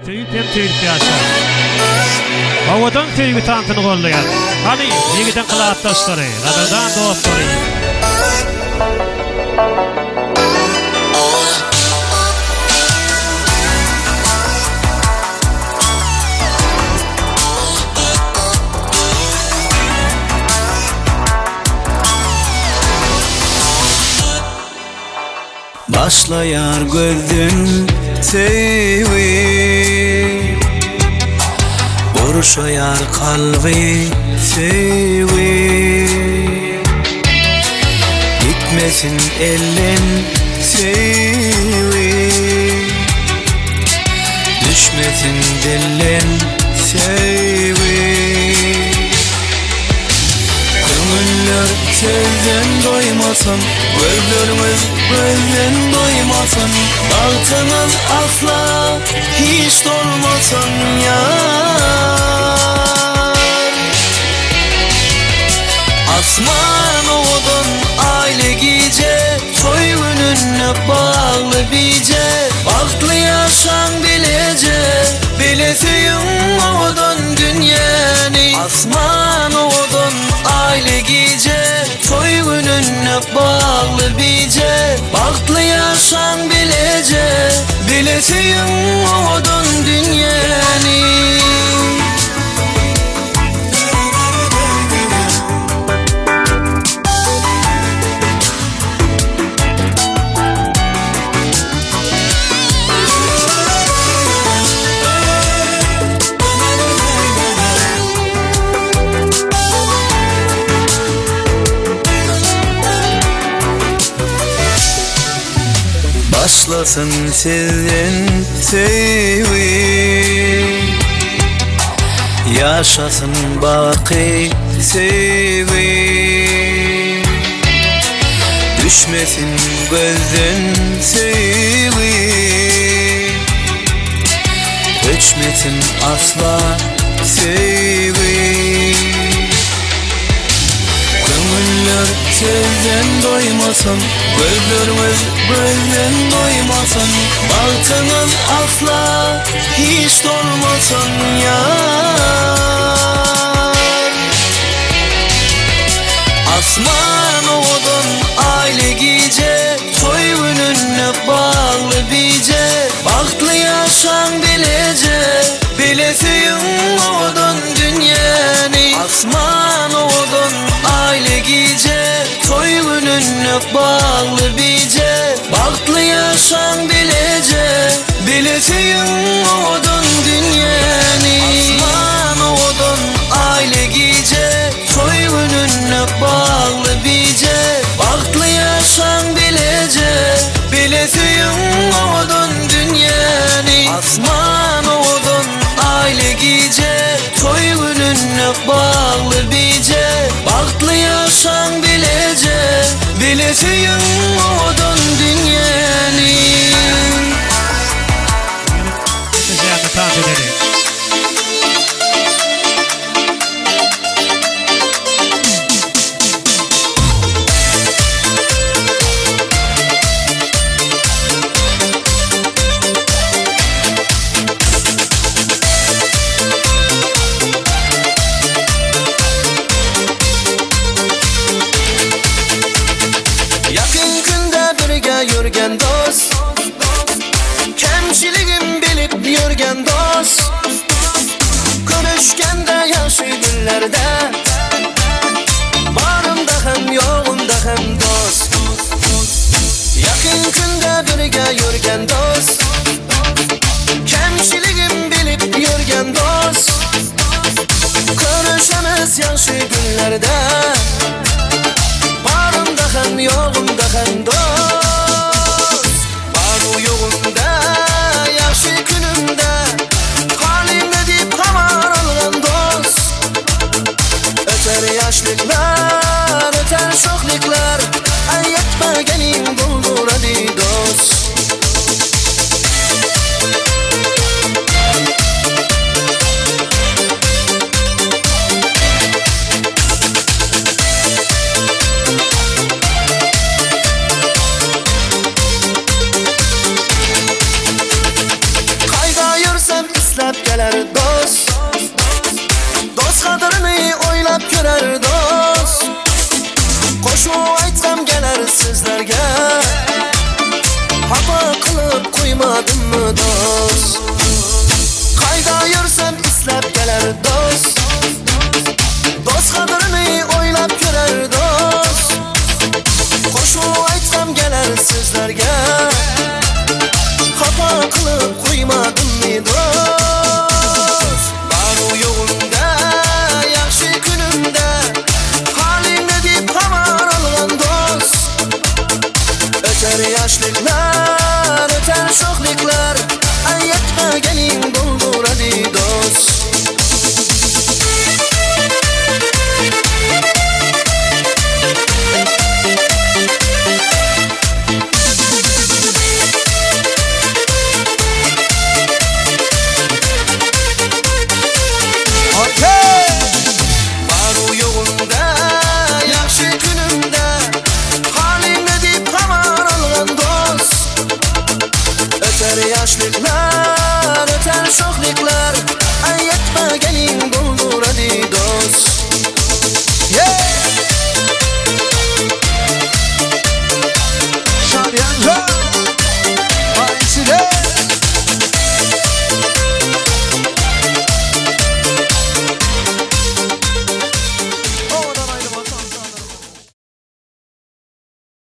Söýüp hem söýüp ýaşar. Hawadan söýgü tantyny gollaýar. Hany ýigiden kılaat dostlary, gadadan dostlary. Başlayar gözün sevi, buruşayar kalbi sevi. Gitmesin elin sevi, düşmesin dilin sevi. Gönüller sevden doymasın, gözlerimiz gözden doymasın. Bahtımız asla hiç dolmasın yar. Asman oğudun aile gice, toy gününe bağlı bice. Bahtlı yaşan bilece, bilesiyim oğudun dünyanı. Asman oğudun aile gice, toy gününe bağlı bice. Bahtlı yaşan bilece, bilesiyim oğudun dünyanı. Başlasın sizin sevi, yaşasın baki sevi. Düşmesin gözden sevi, öçmesin asla sevi. Gönüller sevden doymasın, gözlerimiz gözden doymasın. Bahtımız asla hiç dolmasın yar. Asman oğudun aile gice, toy gününe bağlı bice. Bahtlı yaşan bilece, bilesiyim oğudun dünyanı. Asman oğudun aile gice, toy gününe bağlı bice. Bahtlı yaşan bilece, bilesiyim oğudun dünyanı. Asman oğudun aile gice, toy gününe bağlı bice. Bahtlı yaşan bilece, bilesiyim oğudun dünyanı. Asman oğudun aile gice, toy gününe bağlı bice. Bahtlı yaşan bilece, bilesiyim oğudun dünyanı. Sizlerle tanıt edelim. Yürgen dost, kemçiligim bilip yürgen dost. Konuşganda yaxşı günlerde, barımda hem yoğumda hem dost. Yakın günde birge yürgen dost, kemçiligim bilip yürgen dost. Konuşamaz yaxşı günlerde, barımda hem yoğumda hem dost. Yaşlıklar, öter şokliklar, ay yetmegenin doldur hadi dost. sho'xliklar aytmagan